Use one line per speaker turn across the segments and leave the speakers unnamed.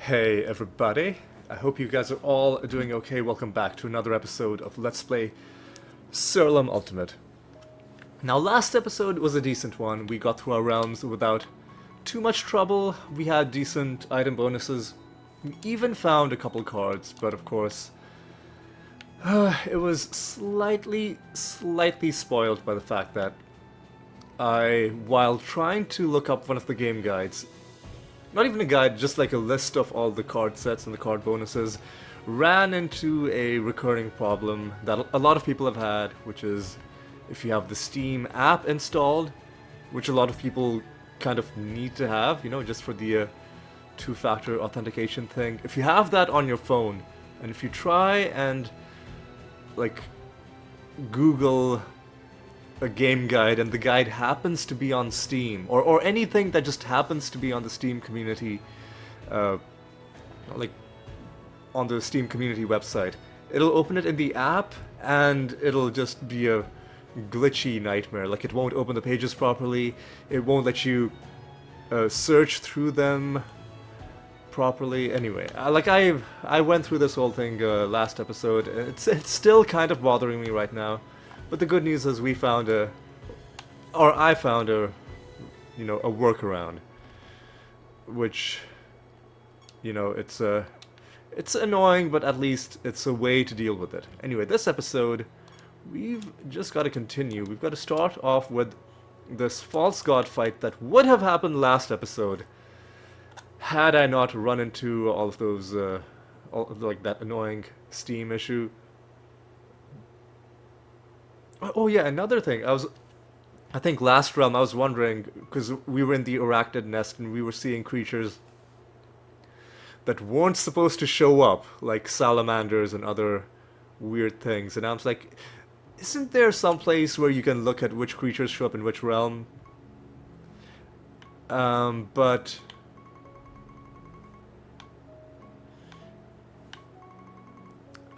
Hey everybody, I hope you guys are all doing okay. Welcome back to another episode of Let's Play Siralim Ultimate. Now last episode was a decent one. We got through our realms without too much trouble. We had decent item bonuses. We even found a couple cards, but of course it was slightly spoiled by the fact that while trying to look up one of the game guides, not even a guide, just like a list of all the card sets and the card bonuses, ran into a recurring problem that a lot of people have had, which is if you have the Steam app installed, which a lot of people kind of need to have, you know, just for the two-factor authentication thing. If you have that on your phone, and if you try and, like, Google a game guide and the guide happens to be on Steam, or anything that just happens to be on the Steam community, like on the Steam community website, it'll open it in the app and it'll just be a glitchy nightmare. Like, it won't open the pages properly, it won't let you search through them properly. Anyway, I went through this whole thing last episode. It's still kind of bothering me right now. But the good news is I found a workaround, which, you know, it's annoying, but at least it's a way to deal with it. Anyway, this episode, we've just got to continue. We've got to start off with this false god fight that would have happened last episode, had I not run into all of those, like that annoying Steam issue. Oh yeah, another thing. I think last realm I was wondering, because we were in the arachnid nest and we were seeing creatures that weren't supposed to show up, like salamanders and other weird things. And I was like, isn't there some place where you can look at which creatures show up in which realm? But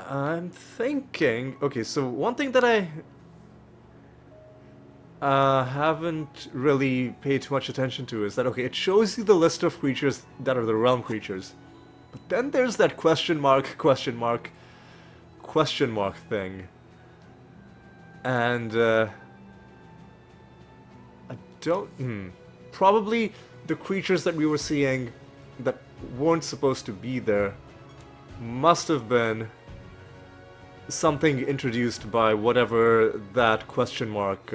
I'm thinking, okay, so one thing that I haven't really paid too much attention to is that, okay, it shows you the list of creatures that are the realm creatures, but then there's that question mark thing, and I don't, probably the creatures that we were seeing that weren't supposed to be there must have been something introduced by whatever that question mark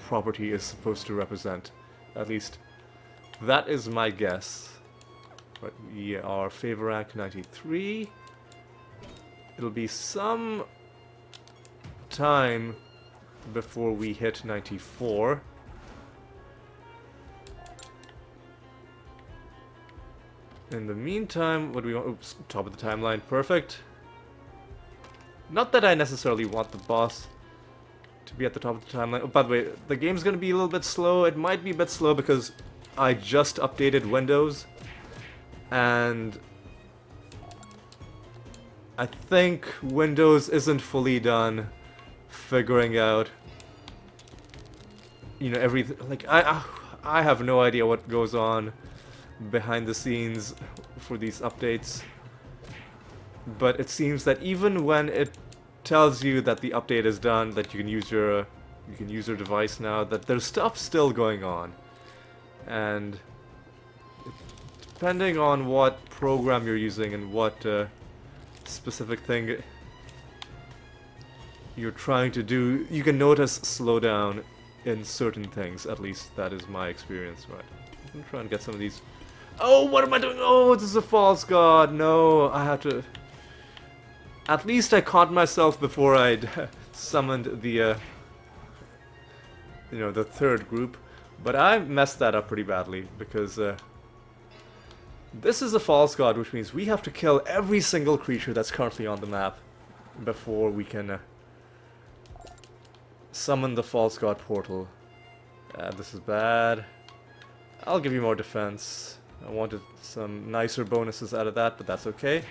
property is supposed to represent. At least, that is my guess. But we are favor rank 93. It'll be some time before we hit 94. In the meantime, what do we want? Oops, top of the timeline, perfect. Not that I necessarily want the boss to be at the top of the timeline. Oh, by the way, the game's gonna be a little bit slow. It might be a bit slow because I just updated Windows, and I think Windows isn't fully done figuring out, you know, everything. Like, I have no idea what goes on behind the scenes for these updates. But it seems that even when it tells you that the update is done, that you can use your device now, that there's stuff still going on, and depending on what program you're using and what specific thing you're trying to do, you can notice slowdown in certain things. At least that is my experience. Right, I'm trying to get some of these. Oh, what am I doing? Oh, this is a false god. No, I have to. At least I caught myself before I'd summoned the, you know, the third group. But I messed that up pretty badly, because this is a false god, which means we have to kill every single creature that's currently on the map before we can summon the false god portal. This is bad. I'll give you more defense. I wanted some nicer bonuses out of that, but that's okay.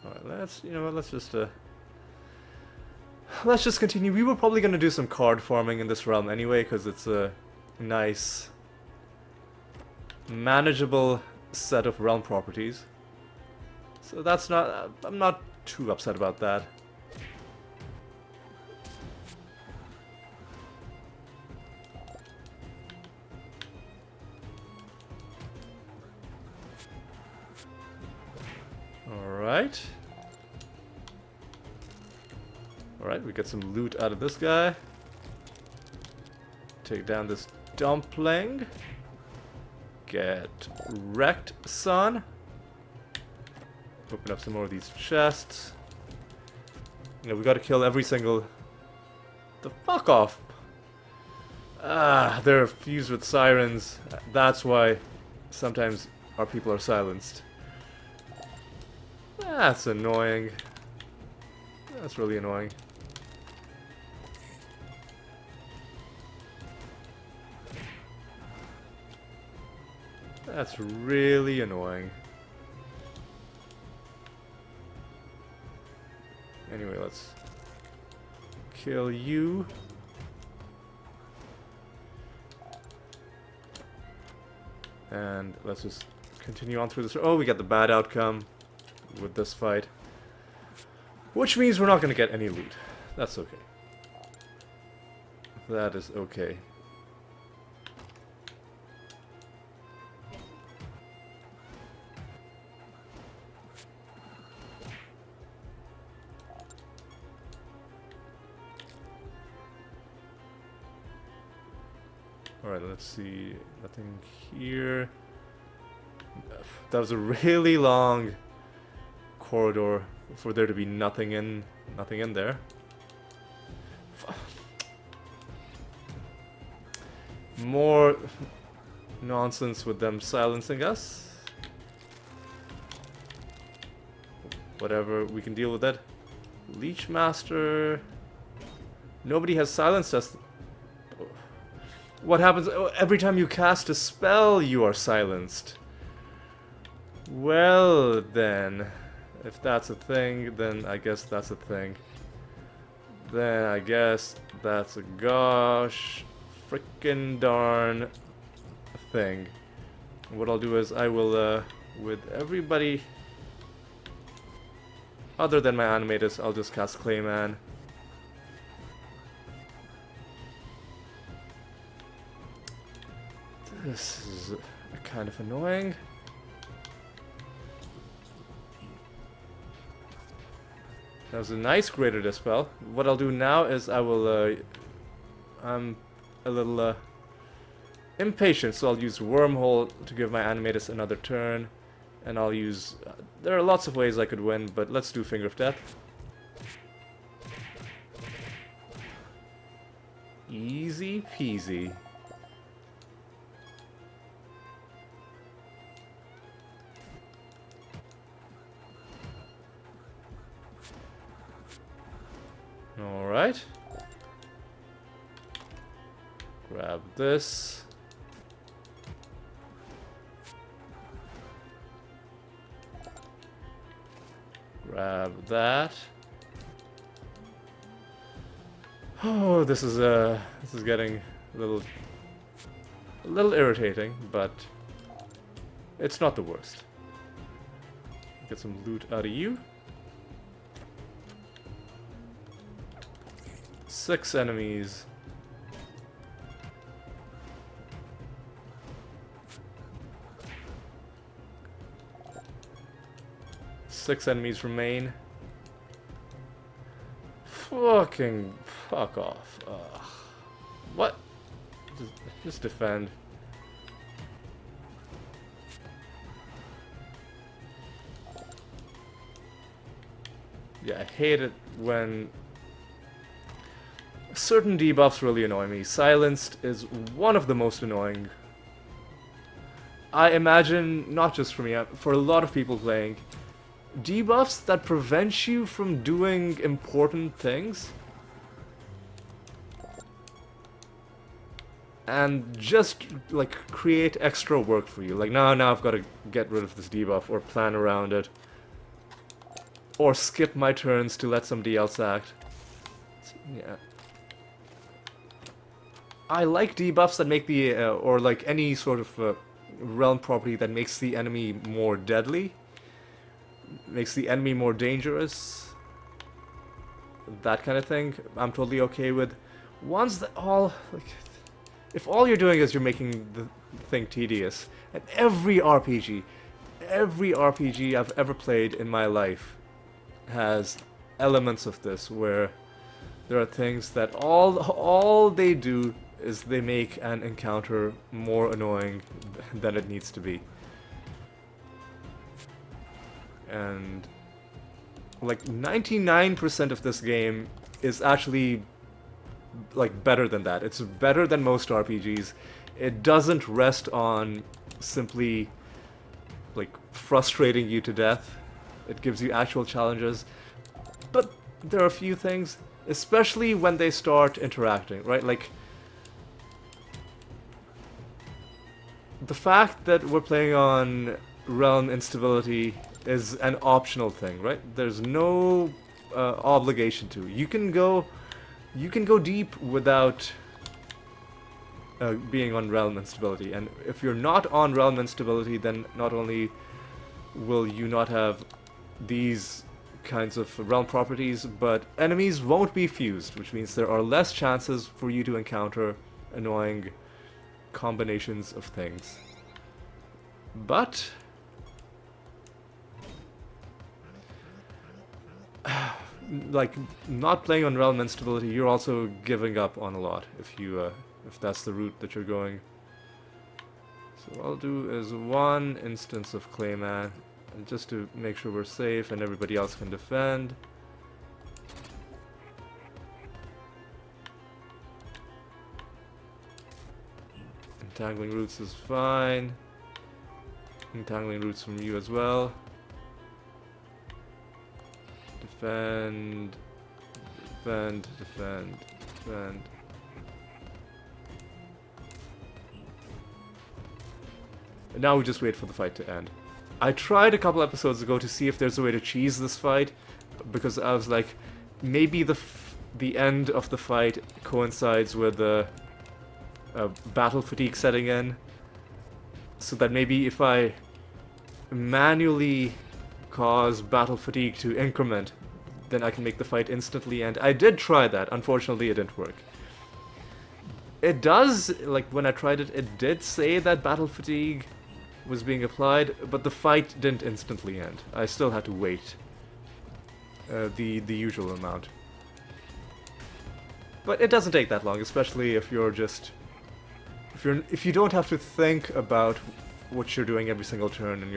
Alright, let's just continue. We were probably going to do some card farming in this realm anyway, because it's a nice manageable set of realm properties. So that's not... I'm not too upset about that. Alright. Alright, we get some loot out of this guy. Take down this dumpling. Get wrecked, son. Open up some more of these chests. You know, we gotta kill every single... The fuck off! Ah, they're fused with sirens. That's why sometimes our people are silenced. That's annoying. That's really annoying. That's really annoying. Anyway, let's kill you. And let's just continue on through this. Oh, we got the bad outcome with this fight. Which means we're not going to get any loot. That's okay. That is okay. Alright, let's see. Nothing here. That was a really long corridor for there to be nothing in there. More nonsense with them silencing us. Whatever, we can deal with that. Leech Master. Nobody has silenced us. What happens every time you cast a spell, you are silenced? Well, then, if that's a thing, then I guess that's a thing. Then I guess that's a gosh frickin' darn thing. What I'll do is I will, with everybody other than my animators, I'll just cast Clayman. This is kind of annoying. That was a nice Greater Dispel. What I'll do now is I will, I'm a little, impatient, so I'll use Wormhole to give my animators another turn. And I'll use, there are lots of ways I could win, but let's do Finger of Death. Easy peasy. Alright. Grab this. Grab that. Oh, this is getting a little irritating, but it's not the worst. Get some loot out of you. 6 enemies. Six enemies remain. Fucking fuck off. Ugh. What? Just defend. Yeah, I hate it when certain debuffs really annoy me. Silenced is one of the most annoying. I imagine, not just for me, for a lot of people playing, debuffs that prevent you from doing important things and just like create extra work for you. Like now I've got to get rid of this debuff or plan around it or skip my turns to let somebody else act. Yeah. I like debuffs that make the or like any sort of realm property that makes the enemy more deadly, makes the enemy more dangerous, that kind of thing, I'm totally okay with. Ones that all, like, if all you're doing is you're making the thing tedious, and every RPG I've ever played in my life has elements of this, where there are things that all they do is they make an encounter more annoying than it needs to be. And like 99% of this game is actually like better than that. It's better than most RPGs. It doesn't rest on simply like frustrating you to death. It gives you actual challenges. But there are a few things, especially when they start interacting, right? Like the fact that we're playing on realm instability is an optional thing, right? There's no obligation to. You can go deep without being on realm instability, and if you're not on realm instability, then not only will you not have these kinds of realm properties, but enemies won't be fused, which means there are less chances for you to encounter annoying combinations of things. But like not playing on realm instability, you're also giving up on a lot if that's the route that you're going. So what I'll do is one instance of Clayman, and just to make sure we're safe and everybody else can defend. Entangling roots is fine. Entangling roots from you as well. Defend, defend, defend, defend. And now we just wait for the fight to end. I tried a couple episodes ago to see if there's a way to cheese this fight, because I was like, maybe the end of the fight coincides with the battle fatigue setting in, so that maybe if I manually cause battle fatigue to increment, then I can make the fight instantly end. I did try that. Unfortunately, it didn't work. It does, like when I tried it, it did say that battle fatigue was being applied, but the fight didn't instantly end. I still had to wait the usual amount. But it doesn't take that long, especially if you're just if you don't have to think about what you're doing every single turn, and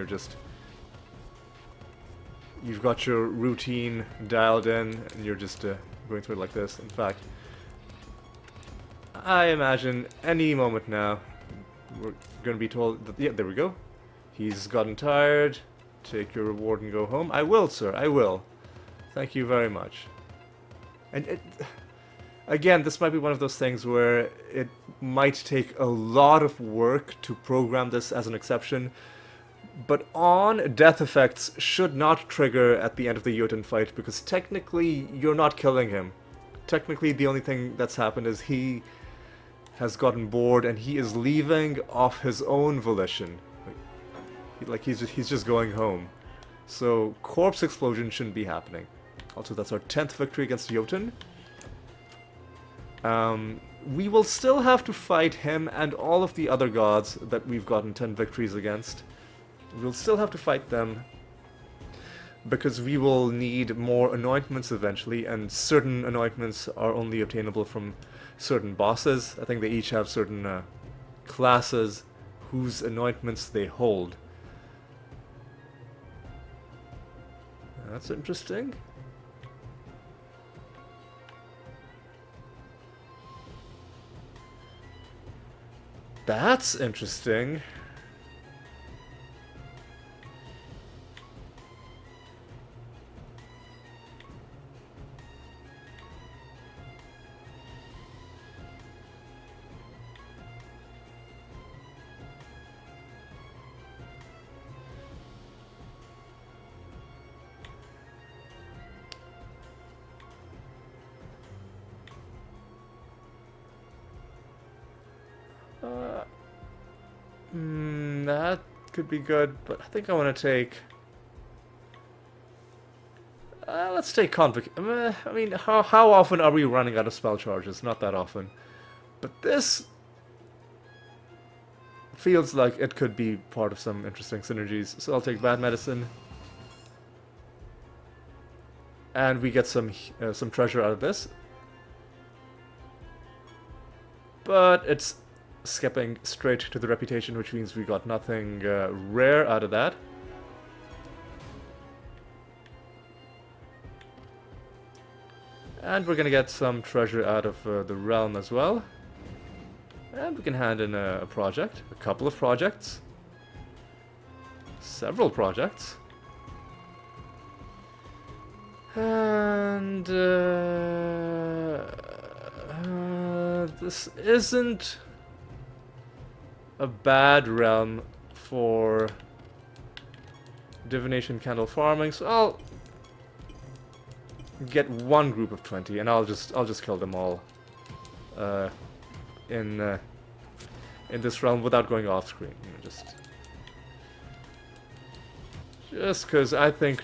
you've got your routine dialed in, and you're just going through it like this. In fact, I imagine any moment now we're going to be told that, yeah, there we go. He's gotten tired. Take your reward and go home. I will, sir. I will. Thank you very much. And again, this might be one of those things where it might take a lot of work to program this as an exception, but on death effects should not trigger at the end of the Jotun fight, because technically you're not killing him. Technically the only thing that's happened is he has gotten bored and he is leaving off his own volition. Like he's just going home. So corpse explosion shouldn't be happening. Also, that's our 10th victory against Jotun. We will still have to fight him and all of the other gods that we've gotten 10 victories against. We'll still have to fight them, because we will need more anointments eventually, and certain anointments are only obtainable from certain bosses. I think they each have certain classes whose anointments they hold. That's interesting. That's interesting. That could be good, but I think I want to take... let's take Convict. I mean, how often are we running out of spell charges? Not that often. But this feels like it could be part of some interesting synergies. So I'll take Bad Medicine. And we get some treasure out of this. But it's skipping straight to the reputation, which means we got nothing rare out of that. And we're gonna get some treasure out of the realm as well. And we can hand in a project, a couple of projects, several projects. And this isn't a bad realm for divination candle farming, so I'll get one group of 20, and I'll just kill them all in this realm without going off screen. You know, just because I think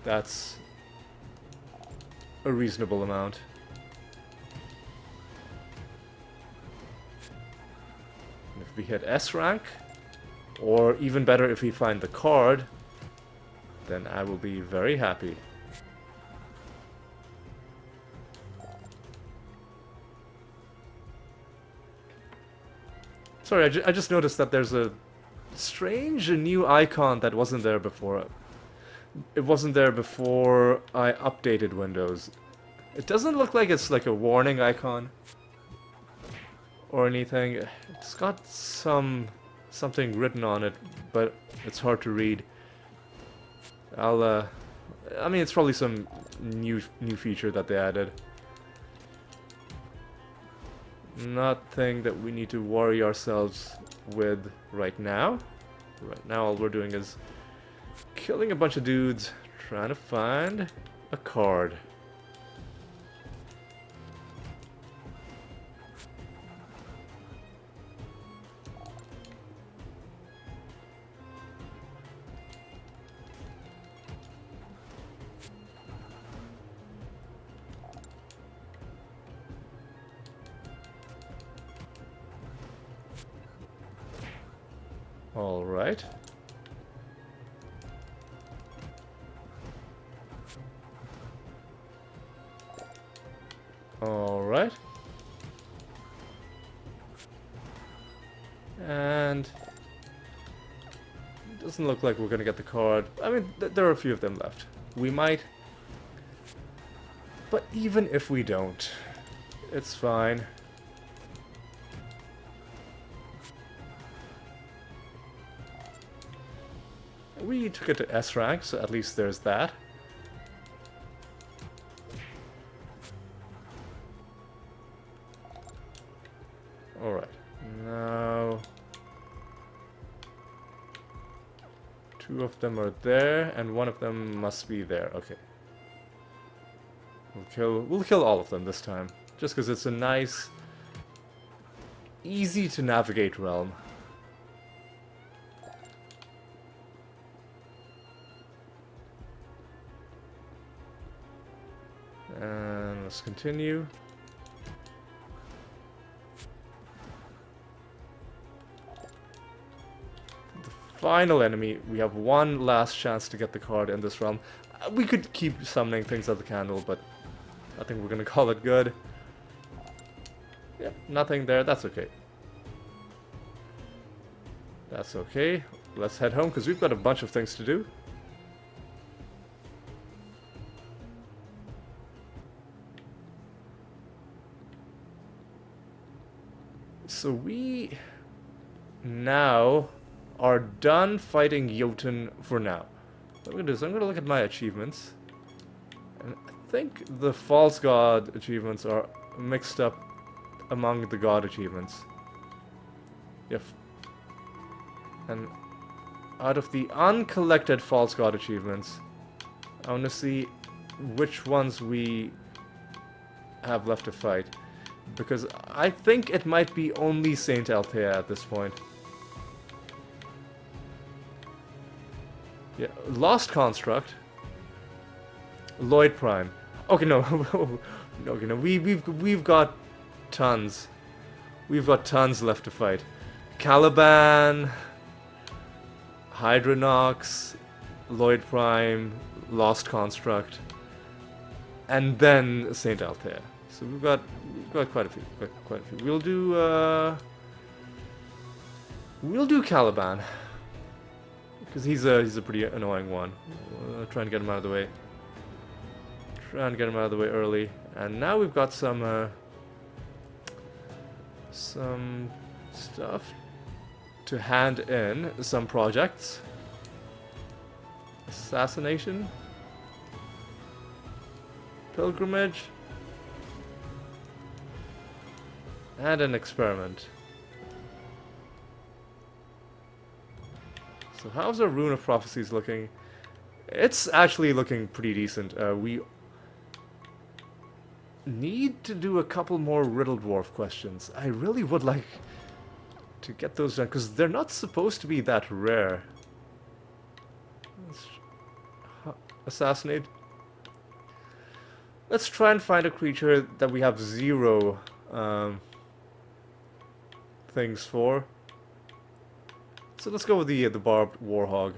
that's a reasonable amount. And if we hit S rank, or even better if we find the card, then I will be very happy. Sorry, I just noticed that there's a strange new icon that wasn't there before. It wasn't there before I updated Windows. It doesn't look like it's like a warning icon or anything. It's got something written on it, but it's hard to read. I mean, it's probably some new feature that they added. Nothing that we need to worry ourselves with right now. Right now, all we're doing is killing a bunch of dudes, trying to find a card. All right. All right. And it doesn't look like we're gonna get the card. I mean, there are a few of them left. We might. But even if we don't, it's fine. We took it to S rank, so at least there's that. Alright, now... two of them are there, and one of them must be there. Okay. We'll kill all of them this time, just because it's a nice, easy to navigate realm. And let's continue. The final enemy, we have one last chance to get the card in this realm. We could keep summoning things at the candle, but I think we're gonna call it good. Yep, nothing there, that's okay. That's okay. Let's head home, because we've got a bunch of things to do. So we now are done fighting Jotun for now. What I'm going to do is I'm going to look at my achievements. And I think the false god achievements are mixed up among the god achievements. Yep. And out of the uncollected false god achievements, I want to see which ones we have left to fight. Because I think it might be only Saint Althea at this point. Yeah, Lost Construct. Lloyd Prime. Okay, no. Okay, no. We've got tons. We've got tons left to fight. Caliban, Hydronox, Lloyd Prime, Lost Construct, and then Saint Altair. So we've got quite a few. Quite a few. We'll do Caliban because he's a pretty annoying one. Try and get him out of the way. Try and get him out of the way early. And now we've got some stuff to hand in, some projects. Assassination. Pilgrimage. And an experiment. So how's our Rune of Prophecies looking? It's actually looking pretty decent. We need to do a couple more Riddle Dwarf questions. I really would like to get those done, because they're not supposed to be that rare. Let's assassinate. Let's try and find a creature that we have 0 things for. So let's go with the Barbed Warhog.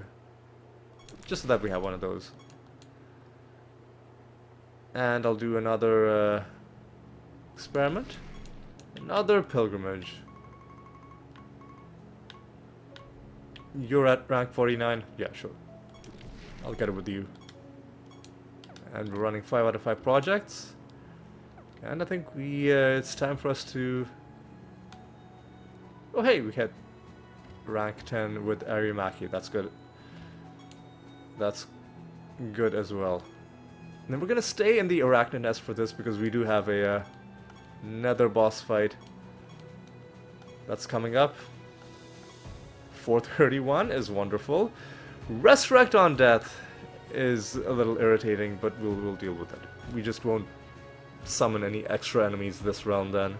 Just so that we have one of those. And I'll do another experiment. Another pilgrimage. You're at rank 49? Yeah, sure. I'll get it with you. And we're running 5 out of 5 projects. And I think it's time for us to... Oh hey, we hit rank 10 with Arimaki. That's good. That's good as well. And then we're gonna stay in the Arachnid Nest for this because we do have a nether boss fight that's coming up. 431 is wonderful. Resurrect on Death is a little irritating, but we'll deal with it. We just won't summon any extra enemies this round then.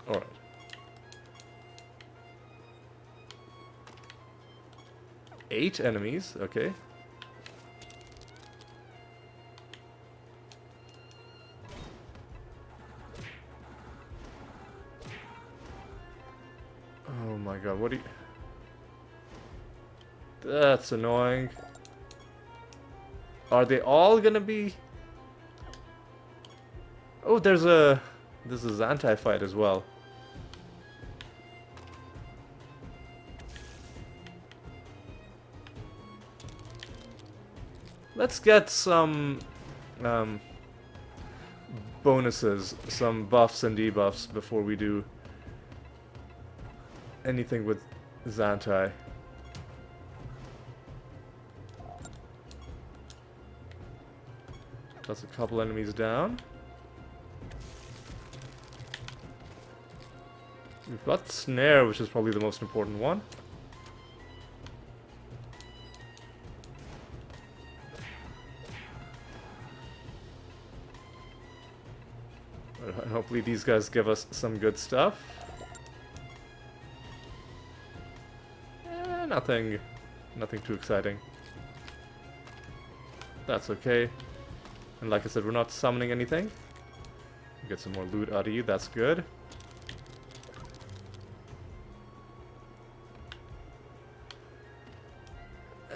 Alright. Eight enemies, okay. Oh my god, what do you... That's annoying. Are they all gonna be... Oh, there's a... This is anti-fight as well. Let's get some bonuses, some buffs and debuffs before we do anything with Zantai. That's a couple enemies down. We've got Snare, which is probably the most important one. And hopefully these guys give us some good stuff. Nothing too exciting. That's okay. And like I said, we're not summoning anything. Get some more loot out of you, that's good.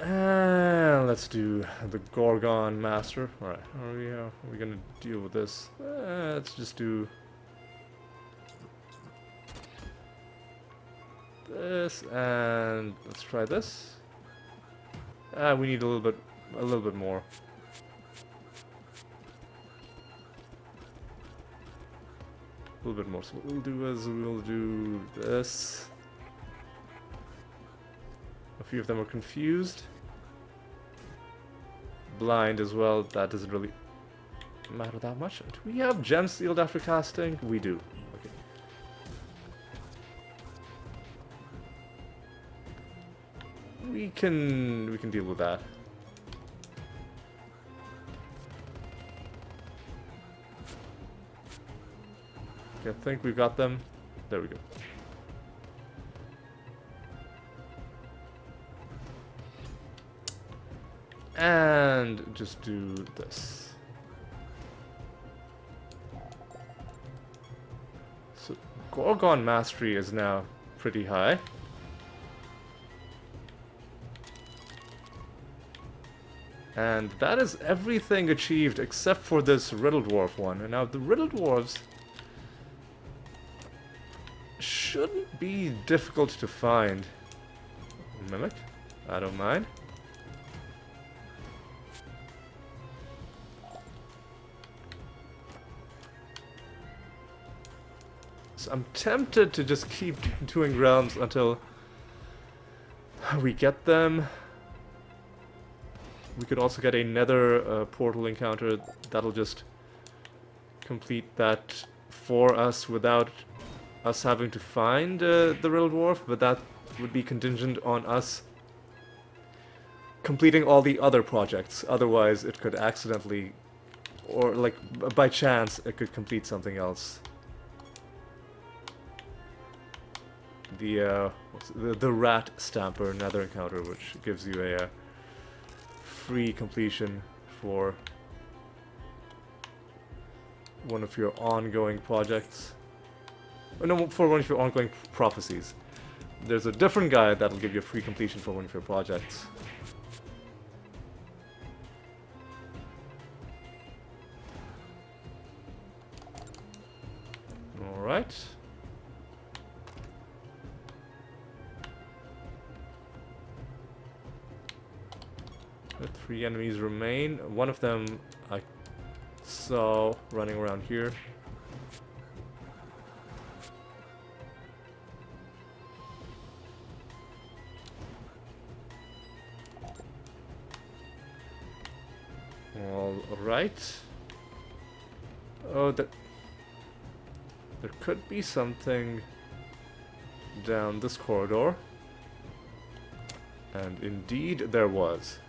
And let's do the Gorgon Master. Alright, how are we gonna deal with this? Let's just do this, and let's try this. We need a little bit more. A little bit more. So what we'll do is we'll do this. A few of them are confused. Blind as well. That doesn't really matter that much. Do we have gem sealed after casting? We do. Okay. We can deal with that. Okay, I think we've got them. There we go. And just do this. So Gorgon Mastery is now pretty high. And that is everything achieved except for this Riddle Dwarf one. And now the Riddle Dwarves shouldn't be difficult to find. Mimic? I don't mind. So I'm tempted to just keep doing realms until we get them. We could also get a nether portal encounter that'll just complete that for us without us having to find the Riddle Dwarf, but that would be contingent on us completing all the other projects. Otherwise, it could accidentally, or like by chance, it could complete something else. The rat stamper nether encounter, which gives you a free completion for one of your ongoing projects. Oh, no, for one of your ongoing prophecies. There's a different guide that'll give you a free completion for one of your projects. Alright. 3 enemies remain. One of them I saw running around here. Alright. Oh, there could be something down this corridor. And indeed there was.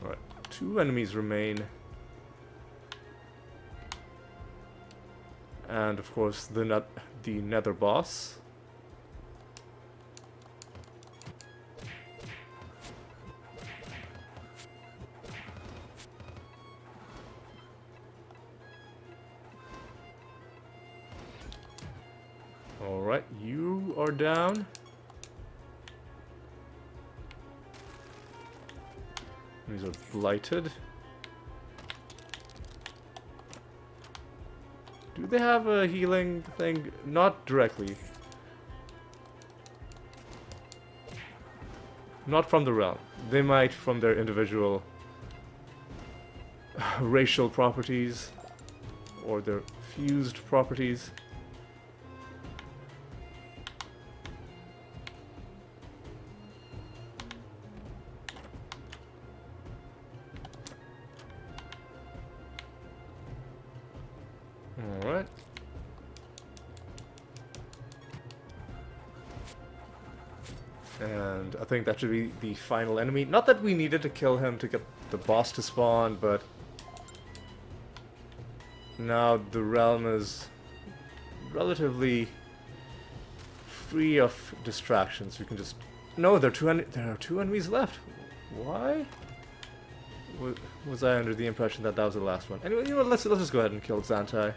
Alright, 2 enemies remain. And of course the nether boss. Alright, you are down. These are blighted. Do they have a healing thing? Not directly. Not from the realm. They might from their individual racial properties or their fused properties. Alright. And I think that should be the final enemy. Not that we needed to kill him to get the boss to spawn, but now the realm is relatively free of distractions. We can just... No, there are 2 enemies left. Why? Was I under the impression that that was the last one? Anyway, you know what, let's just go ahead and kill Xantai.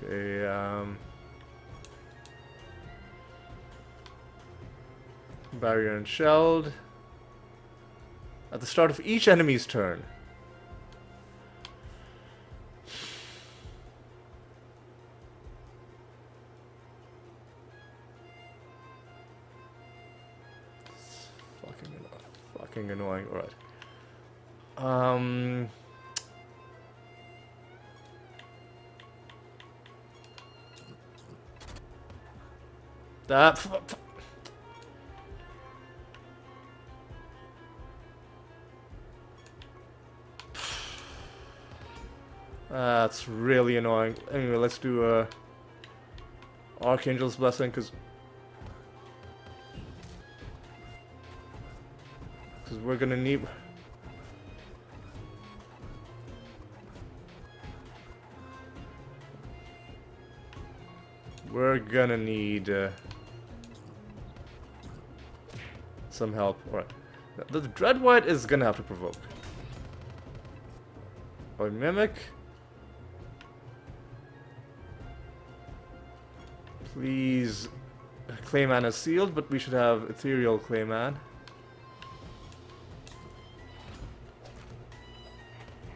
Okay, barrier and shelled. At the start of each enemy's turn. It's fucking annoying. Alright. That's really annoying. Anyway, let's do Archangel's Blessing, because we're gonna need... We're gonna need some help. Alright. The Dread White is gonna have to provoke. Or Mimic. Please. Clayman is sealed, but we should have Ethereal Clayman.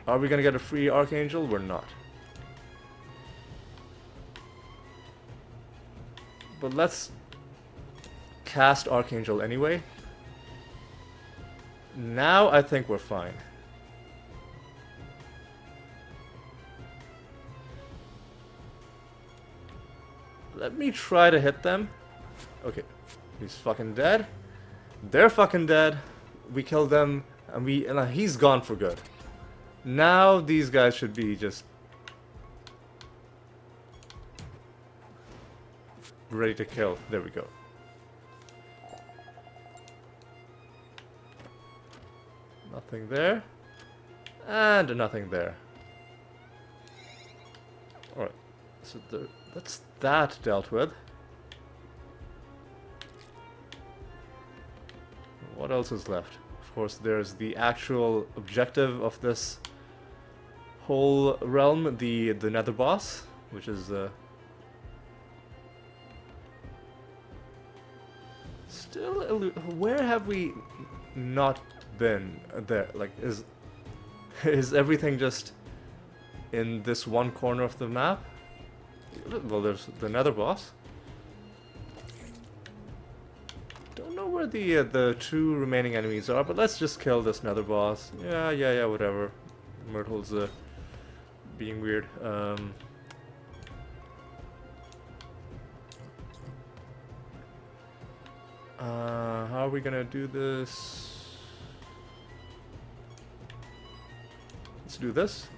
Are we gonna get a free Archangel? We're not. But let's cast Archangel anyway. Now I think we're fine. Let me try to hit them. Okay, he's fucking dead. They're fucking dead. We killed them, and he's gone for good. Now these guys should be just ready to kill. There we go. Nothing there. And nothing there. Alright. So that's that dealt with. What else is left? Of course, there's the actual objective of this whole realm, the Nether boss, which is still where have we not been there? Like, is everything just in this one corner of the map? Well, there's the Nether boss. Don't know where the two remaining enemies are, but let's just kill this Nether boss. Yeah, whatever. Myrtle's being weird. How are we gonna do this? Let's do this.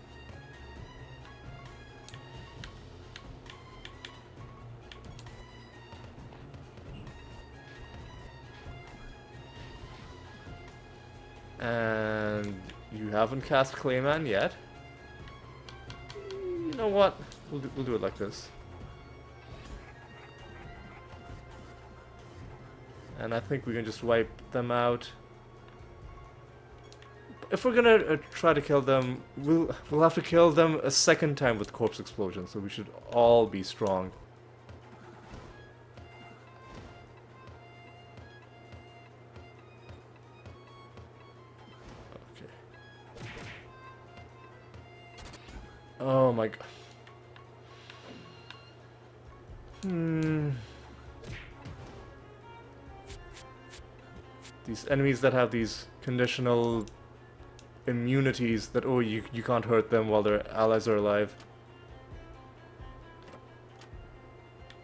And you haven't cast Clayman yet. You know what? We'll do it like this. And I think we can just wipe them out. If we're gonna try to kill them, we'll have to kill them a second time with corpse explosion. So we should all be strong. Oh my god. These enemies that have these conditional immunities that, oh, you can't hurt them while their allies are alive.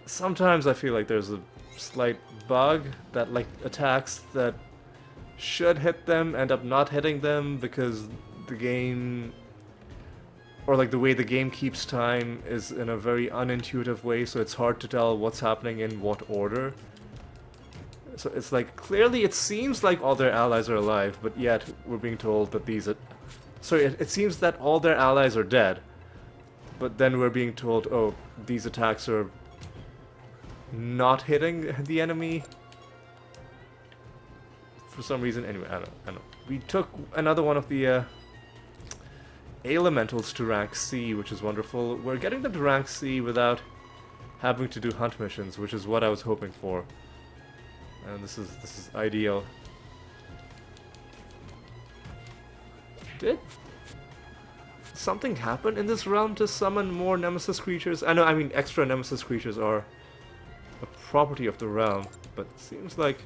Sometimes I feel like there's a slight bug that, like, attacks that should hit them end up not hitting them because the game, or like the way the game keeps time is in a very unintuitive way, so it's hard to tell what's happening in what order. So it's like, clearly it seems like all their allies are alive, but yet we're being told that these are... Sorry, it seems that all their allies are dead, but then we're being told, oh, these attacks are not hitting the enemy. For some reason, anyway, I don't know. We took another one of the elementals to rank C, which is wonderful. We're getting them to rank C without having to do hunt missions, which is what I was hoping for. And this is ideal. Did something happen in this realm to summon more Nemesis creatures? I mean extra Nemesis creatures are a property of the realm, but it seems like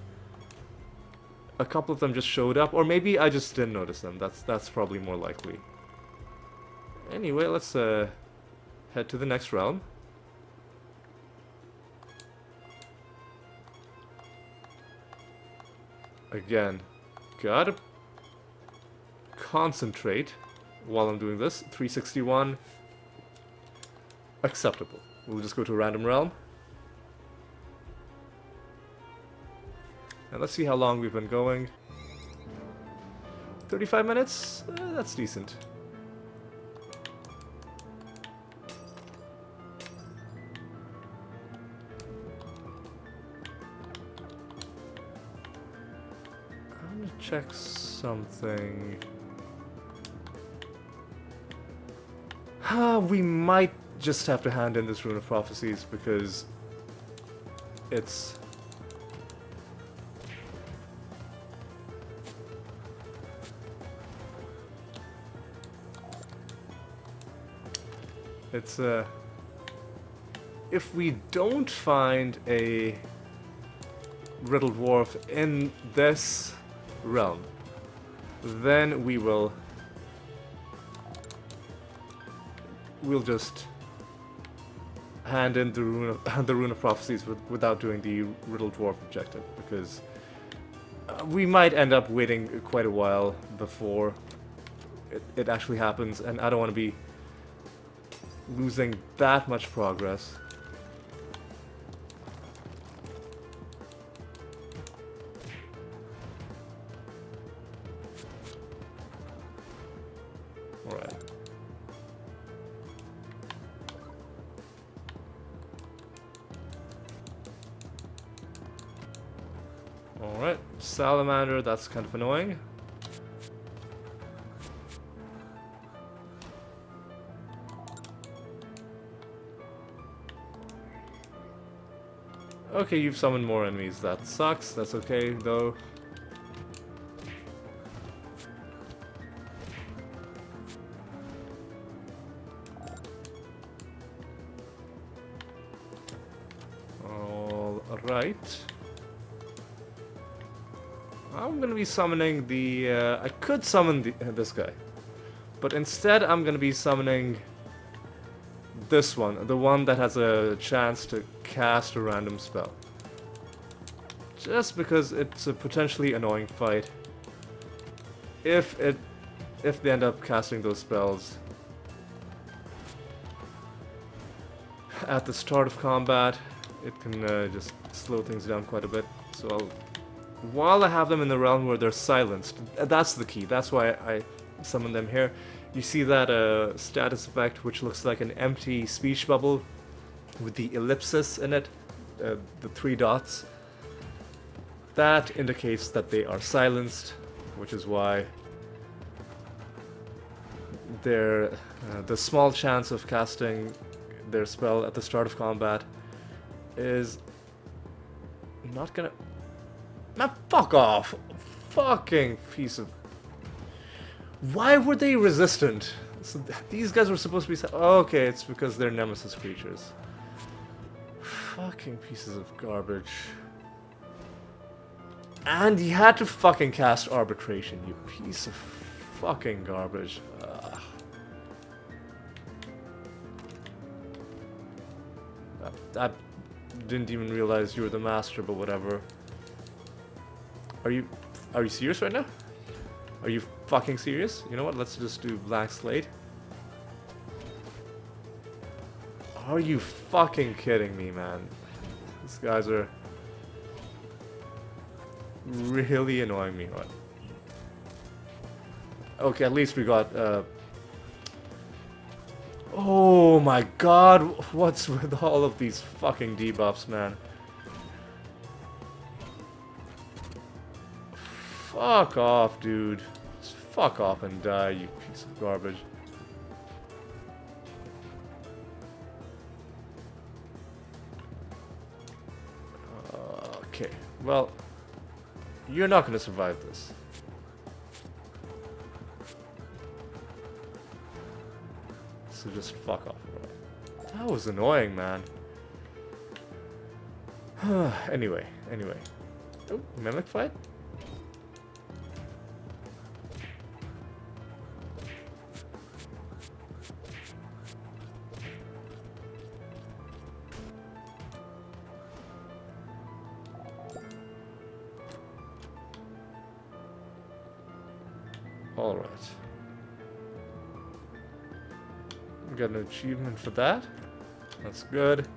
a couple of them just showed up, or maybe I just didn't notice them. That's probably more likely. Anyway, let's head to the next realm. Again, gotta concentrate while I'm doing this. 361. Acceptable. We'll just go to a random realm. And let's see how long we've been going. 35 minutes? That's decent. check something. We might just have to hand in this Rune of Prophecies because it's... if we don't find a Riddle Dwarf in this realm, then we'll just hand in the Rune of Prophecies without doing the Riddle Dwarf objective, because we might end up waiting quite a while before it actually happens, and I don't want to be losing that much progress. Alright. Alright, Salamander, that's kind of annoying. Okay, you've summoned more enemies. That sucks. That's okay, though. Alright. I'm gonna be summoning the... I could summon this guy. But instead, I'm gonna be summoning this one. The one that has a chance to cast a random spell. Just because it's a potentially annoying fight. If they end up casting those spells at the start of combat, it can just slow things down quite a bit. So while I have them in the realm where they're silenced, that's the key. That's why I summon them here. You see that status effect, which looks like an empty speech bubble with the ellipsis in it, the 3 dots. That indicates that they are silenced, which is why the small chance of casting their spell at the start of combat is not gonna... Now fuck off! Fucking piece of... Why were they resistant? So these guys were supposed to be... Okay, it's because they're Nemesis creatures. Fucking pieces of garbage. And he had to fucking cast Arbitration, you piece of fucking garbage. I didn't even realize you were the master, but whatever. Are you serious right now? Are you fucking serious? You know what, let's just do Blank Slate. Are you fucking kidding me, man? These guys are really annoying me. What? Okay, at least we got oh my god, what's with all of these fucking debuffs, man? Fuck off, dude. Just fuck off and die, you piece of garbage. Okay, well, you're not gonna survive this. So just fuck off. Right? That was annoying, man. Anyway. Oh, mimic fight? Alright. We got an achievement for that. That's good.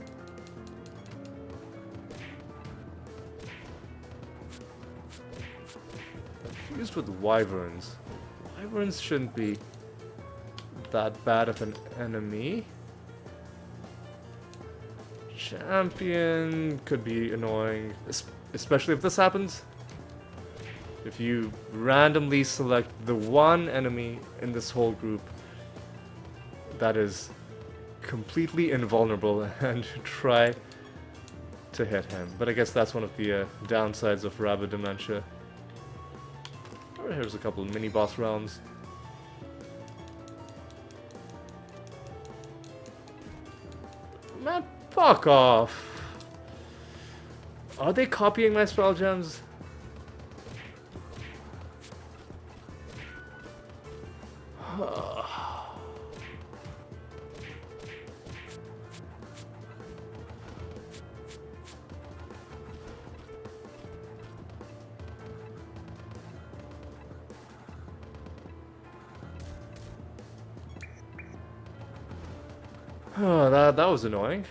Fused with wyverns. Wyverns shouldn't be that bad of an enemy. Champion could be annoying, especially if this happens. If you randomly select the one enemy in this whole group that is completely invulnerable and try to hit him. But I guess that's one of the downsides of rabid dementia. Oh, here's a couple of mini-boss realms. Man, fuck off! Are they copying my spell gems? Oh, that was annoying.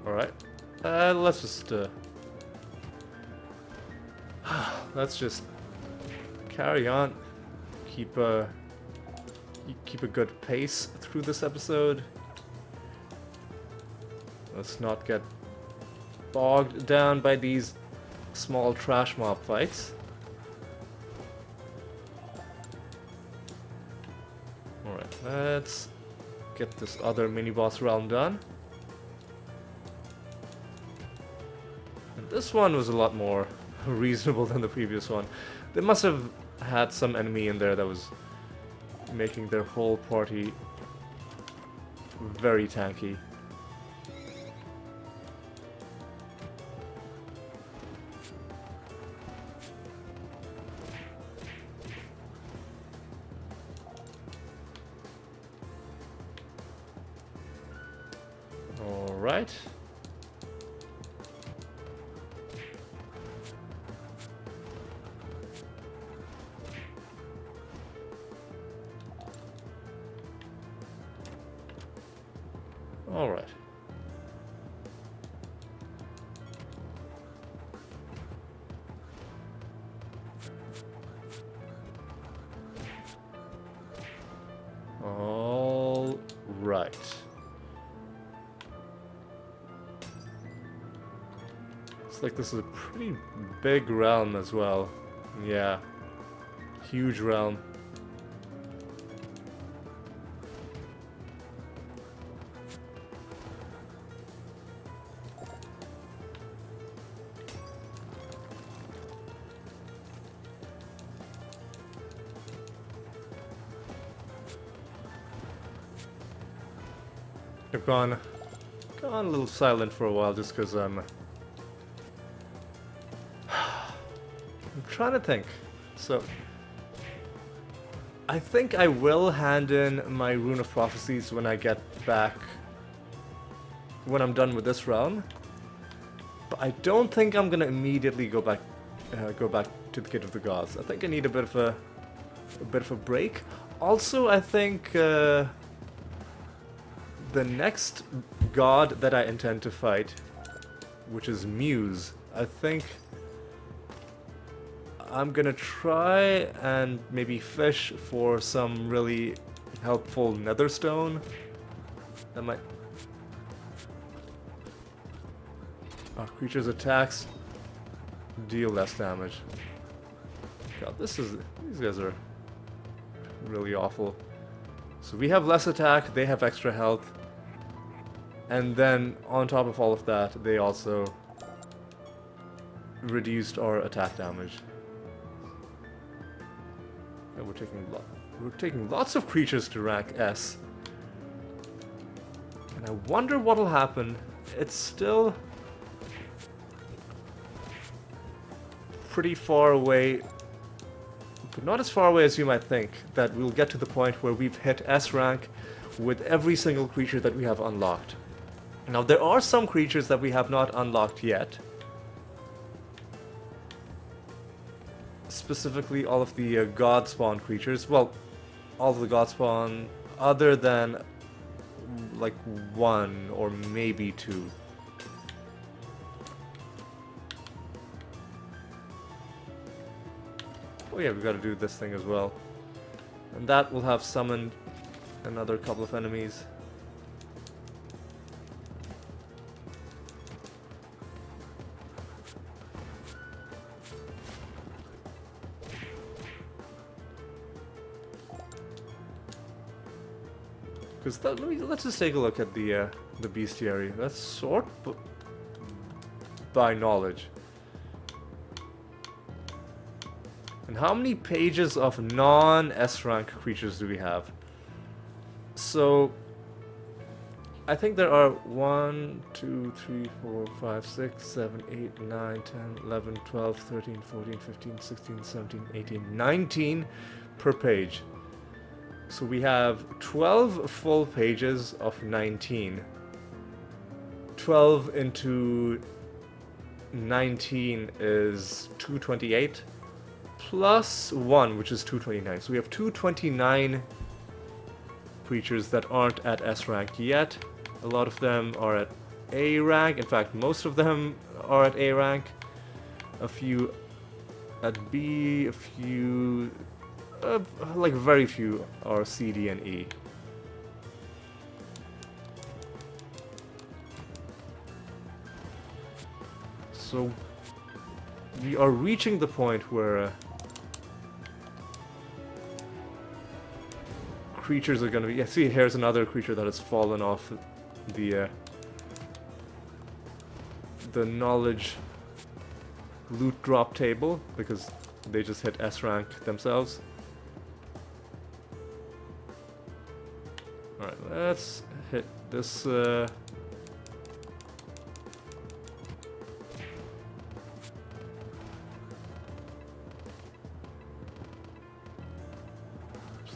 Alright. Let's just carry on. Keep a good pace through this episode. Let's not get bogged down by these small trash mob fights. Alright, let's get this other mini-boss realm done. And this one was a lot more reasonable than the previous one. They must have had some enemy in there that was making their whole party very tanky. Alright. Alright. All right. Looks like this is a pretty big realm as well. Yeah. Huge realm. I've gone a little silent for a while just because I'm trying to think. So I think I will hand in my Rune of Prophecies when I get back, when I'm done with this realm. But I don't think I'm gonna immediately go back to the Gate of the Gods. I think I need a bit of a break. Also, I think the next god that I intend to fight, which is Muse, I think I'm gonna try and maybe fish for some really helpful netherstone. That might... Oh, creatures' attacks deal less damage. God, these guys are really awful. So we have less attack, they have extra health. And then, on top of all of that, they also reduced our attack damage. And we're taking lots of creatures to rank S. And I wonder what'll happen. It's still pretty far away, but not as far away as you might think, that we'll get to the point where we've hit S rank with every single creature that we have unlocked. Now, there are some creatures that we have not unlocked yet. Specifically, all of the God Spawn creatures. Well, all of the God Spawn, other than like one or maybe two. Oh yeah, we gotta do this thing as well. And that will have summoned another couple of enemies. Because let's just take a look at the bestiary. Let's sort by knowledge. And how many pages of non-S rank creatures do we have? So I think there are 1, 2, 3, 4, 5, 6, 7, 8, 9, 10, 11, 12, 13, 14, 15, 16, 17, 18, 19 per page. So we have 12 full pages of 19. 12 into 19 is 228. Plus 1, which is 229. So we have 229 creatures that aren't at S rank yet. A lot of them are at A rank. In fact, most of them are at A rank. A few at B, a few... like very few are C, D, and E. So we are reaching the point where creatures are going to be... Yeah, see, here's another creature that has fallen off the knowledge loot drop table because they just hit S rank themselves. Alright, let's hit this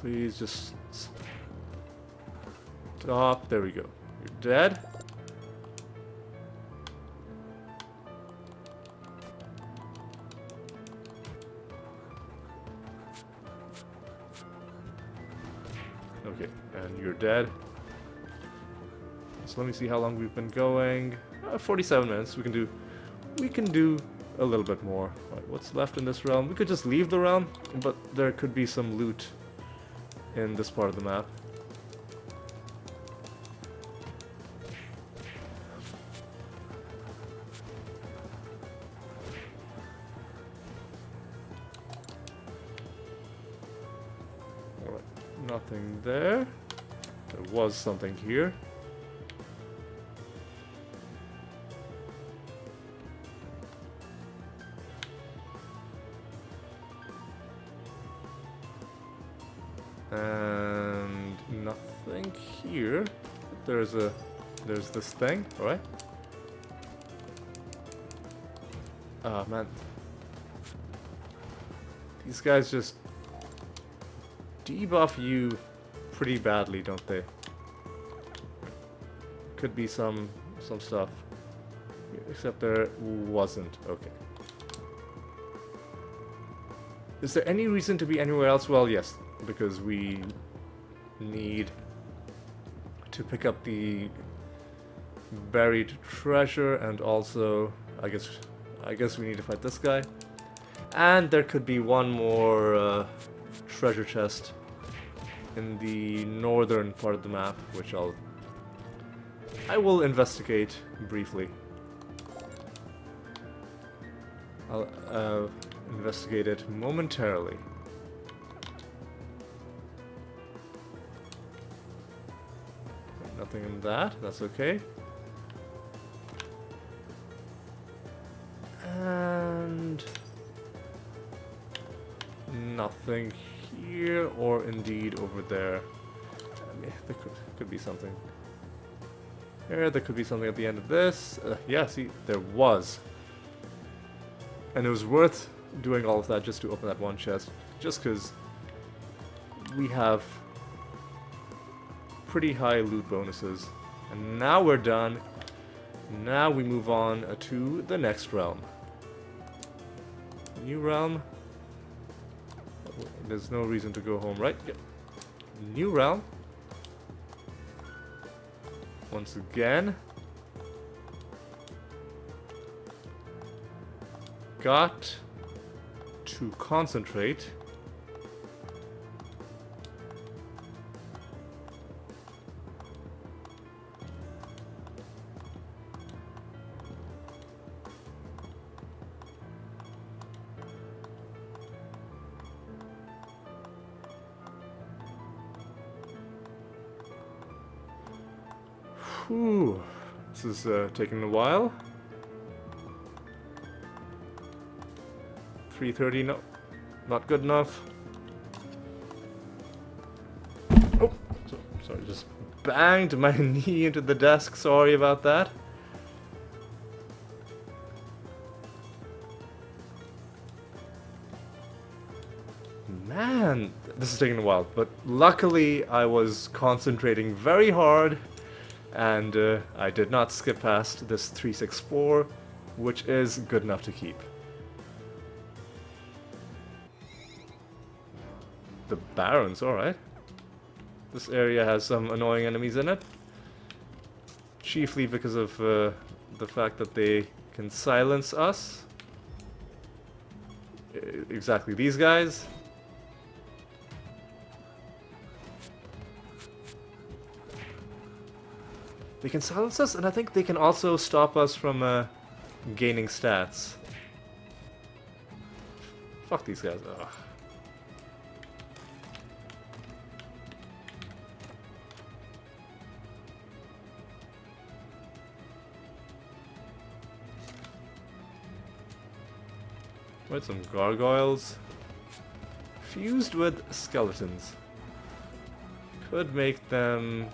please just stop. There we go. You're dead. Okay, and you're dead. So let me see how long we've been going. 47 minutes. We can do a little bit more. Right, what's left in this realm? We could just leave the realm, but there could be some loot in this part of the map. Alright, nothing there. There was something here. And nothing here. There's this thing, alright? Ah, man. These guys just debuff you pretty badly, don't they? Could be some stuff. Except there wasn't. Okay. Is there any reason to be anywhere else? Well, yes. Because we need to pick up the buried treasure, and also I guess we need to fight this guy, and there could be one more treasure chest in the northern part of the map, which I will investigate briefly. I'll investigate it momentarily. Nothing in that, that's okay. And nothing here, or indeed over there. I mean, there could be something. There could be something at the end of this. Yeah, see, there was. And it was worth doing all of that just to open that one chest. Just because we have pretty high loot bonuses. And now we're done. Now we move on to the next realm. New realm. There's no reason to go home, right? Yep. New realm. Once again. Got to concentrate Whew. This is taking a while. 3:30, no. Not good enough. Oh! Sorry, just banged my knee into the desk. Sorry about that. Man, this is taking a while, but luckily I was concentrating very hard and I did not skip past this 364, which is good enough to keep. The Barrens, alright. This area has some annoying enemies in it. Chiefly because of the fact that they can silence us. Exactly these guys. They can silence us, and I think they can also stop us from gaining stats. Fuck these guys. Ugh. Right, some gargoyles. Fused with skeletons. Could make them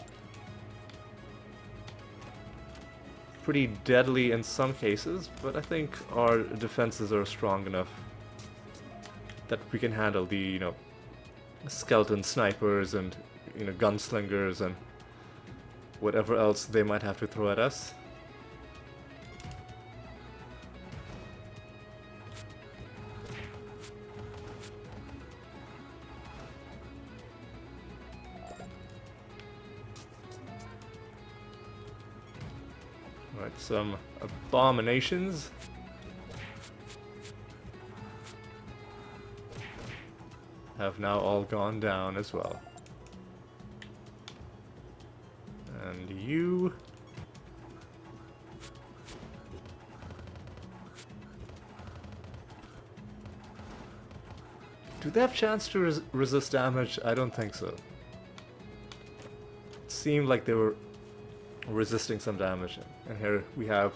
pretty deadly in some cases, but I think our defenses are strong enough that we can handle the, you know, skeleton snipers and, you know, gunslingers and whatever else they might have to throw at us. Right, some abominations. Have now all gone down as well. And you... Do they have chance to resist damage? I don't think so. It seemed like they were resisting some damage. And here we have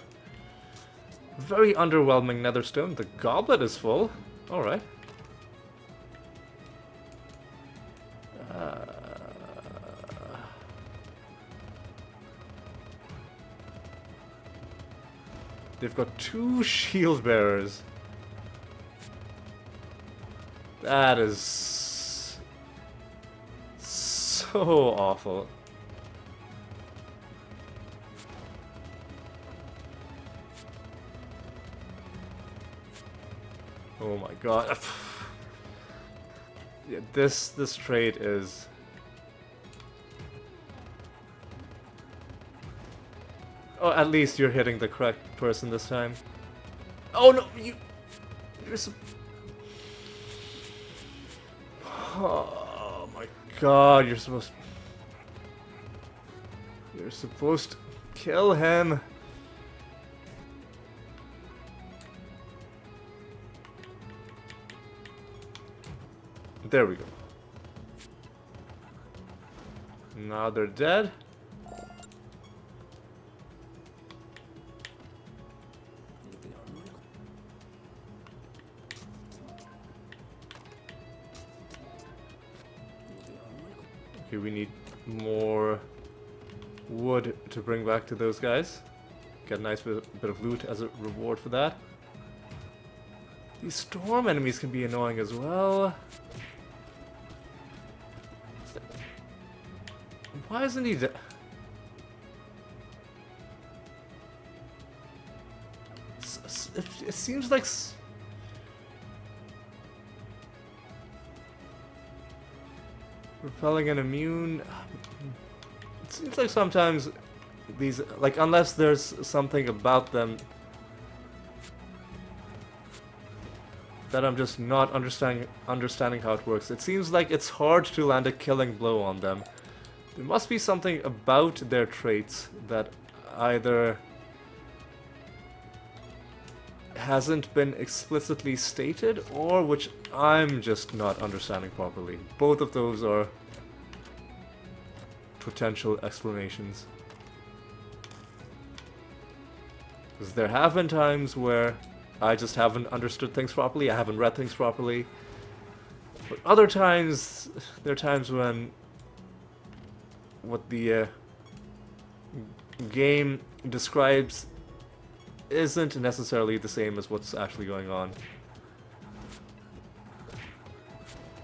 very underwhelming netherstone. The goblet is full. Alright. They've got 2 shield bearers. That is so awful. Oh my god. Yeah, this trait is... Oh, at least you're hitting the correct person this time. Oh no, you're oh my god, you're supposed to kill him. There we go. Now they're dead. Okay, we need more wood to bring back to those guys. Get a nice bit of loot as a reward for that. These storm enemies can be annoying as well. Why isn't he dead? It seems like... Repelling and immune... It seems like sometimes these... Like, unless there's something about them that I'm just not understanding how it works. It seems like it's hard to land a killing blow on them. There must be something about their traits that either hasn't been explicitly stated, or which I'm just not understanding properly. Both of those are potential explanations. Because there have been times where I just haven't understood things properly, I haven't read things properly. But other times, there are times when what the game describes isn't necessarily the same as what's actually going on.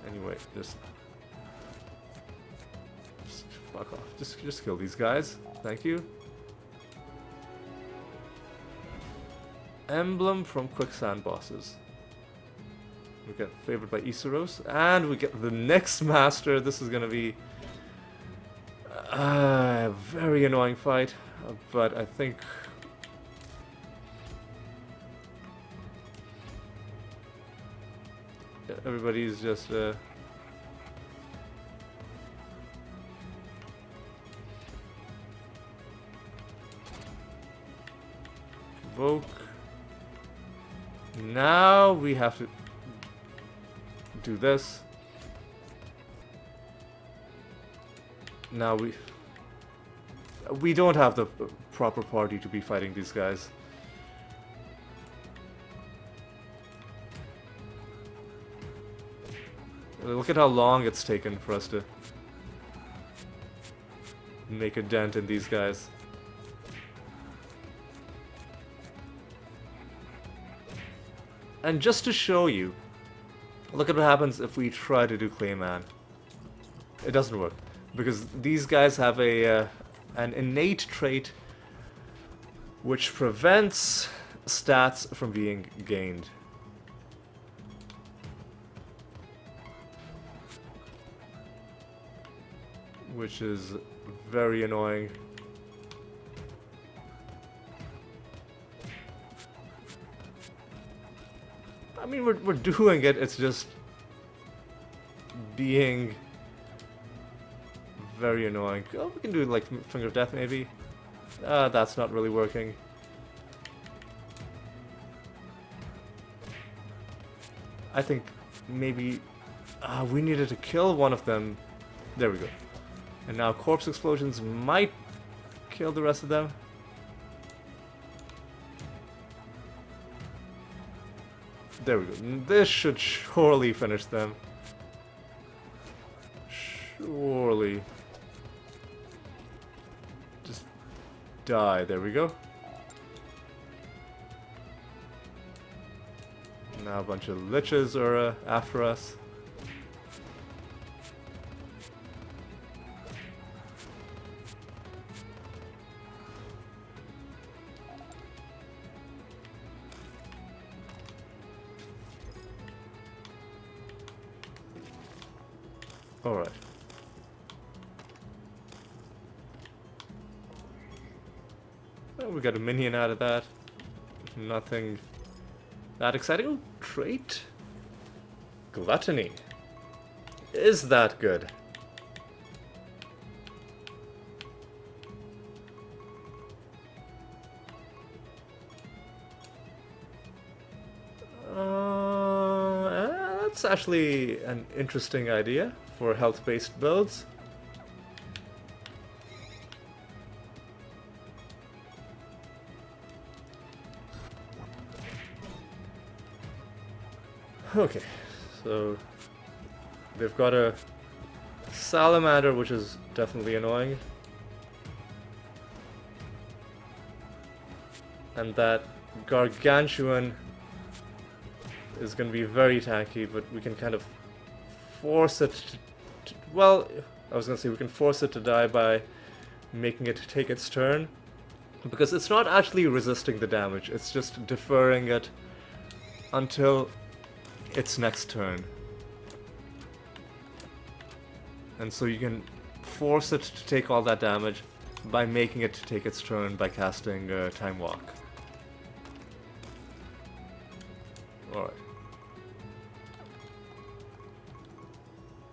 Anyway, just fuck off. Just kill these guys. Thank you. Emblem from Quicksand bosses. We get favored by Iseros, and we get the next master. This is gonna be a very annoying fight, but I think everybody's just evoke. Now we have to do this. Now we don't have the proper party to be fighting these guys. Look at how long it's taken for us to make a dent in these guys. And just to show you, look at what happens if we try to do Clayman. It doesn't work, because these guys have an innate trait which prevents stats from being gained. Which is very annoying. I mean, we're doing it, it's just being very annoying. Oh, we can do like Finger of Death maybe. That's not really working. I think maybe we needed to kill one of them. There we go. And now corpse explosions might kill the rest of them. There we go. This should surely finish them. Surely. Just die. There we go. Now a bunch of liches are after us. Alright. Well, we got a minion out of that. Nothing that exciting. Oh, trait? Gluttony. Is that good? That's actually an interesting idea for health-based builds. Okay, so they've got a salamander, which is definitely annoying. And that gargantuan is going to be very tanky, but we can kind of force it to, well, I was going to say we can force it to die by making it take its turn, because it's not actually resisting the damage, it's just deferring it until its next turn. And so you can force it to take all that damage by making it take its turn by casting Time Walk. Alright.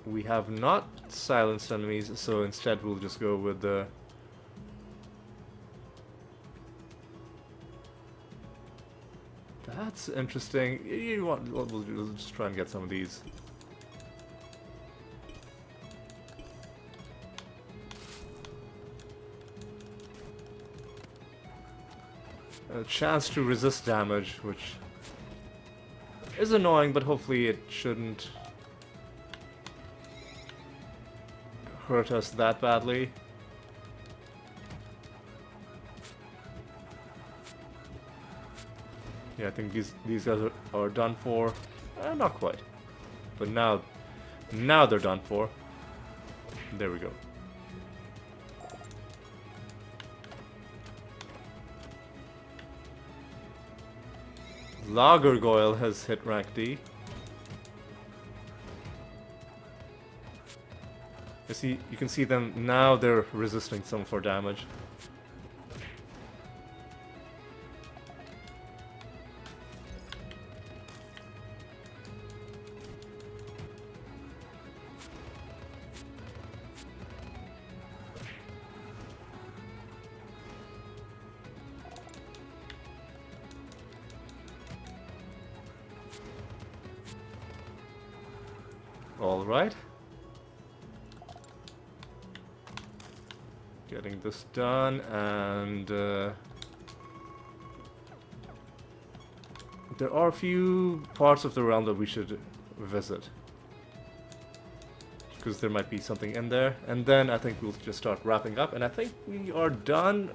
We have not silenced enemies, so instead we'll just go with the... That's interesting. You want, we'll just try and get some of these. a chance to resist damage, which is annoying, but hopefully it shouldn't hurt us that badly. Yeah, I think these guys are done for. Not quite, but now they're done for. There we go. Lagergoyle has hit rank D. You can see them now. They're resisting some of our damage. All right. Getting this done, and there are a few parts of the realm that we should visit, because there might be something in there, and then I think we'll just start wrapping up, and I think we are done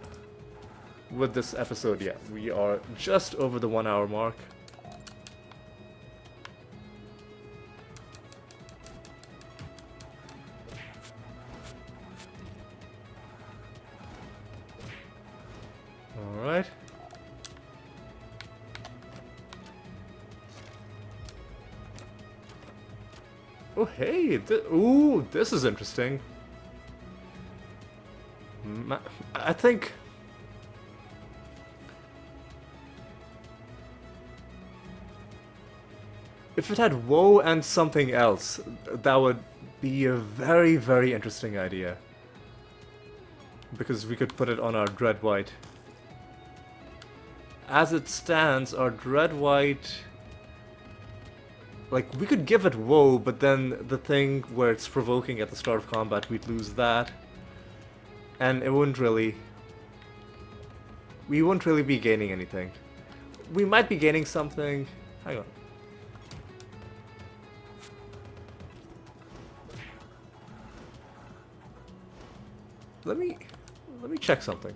with this episode. Yeah, we are just over the 1 hour mark. Alright. Oh, hey! Ooh, this is interesting. I think... if it had woe and something else, that would be a very, very interesting idea. Because we could put it on our Dread White. As it stands, our Dread White... like, we could give it woe, but then the thing where it's provoking at the start of combat, we'd lose that. And it wouldn't really... we wouldn't really be gaining anything. We might be gaining something... hang on. Let me check something.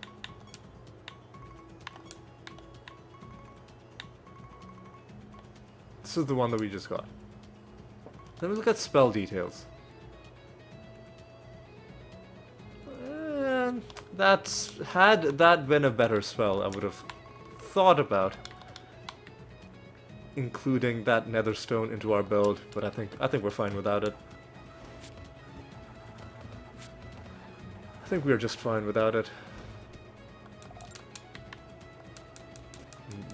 This is the one that we just got. Let me look at spell details. And had that been a better spell, I would have thought about including that Netherstone into our build, but I think we're fine without it. I think we're just fine without it.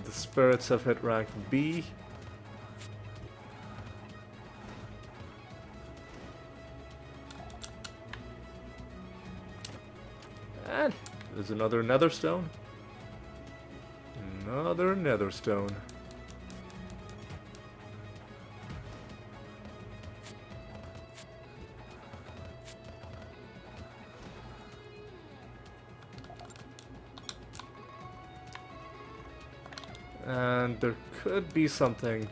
The spirits have hit rank B. And there's another Netherstone. Another Netherstone. And there could be something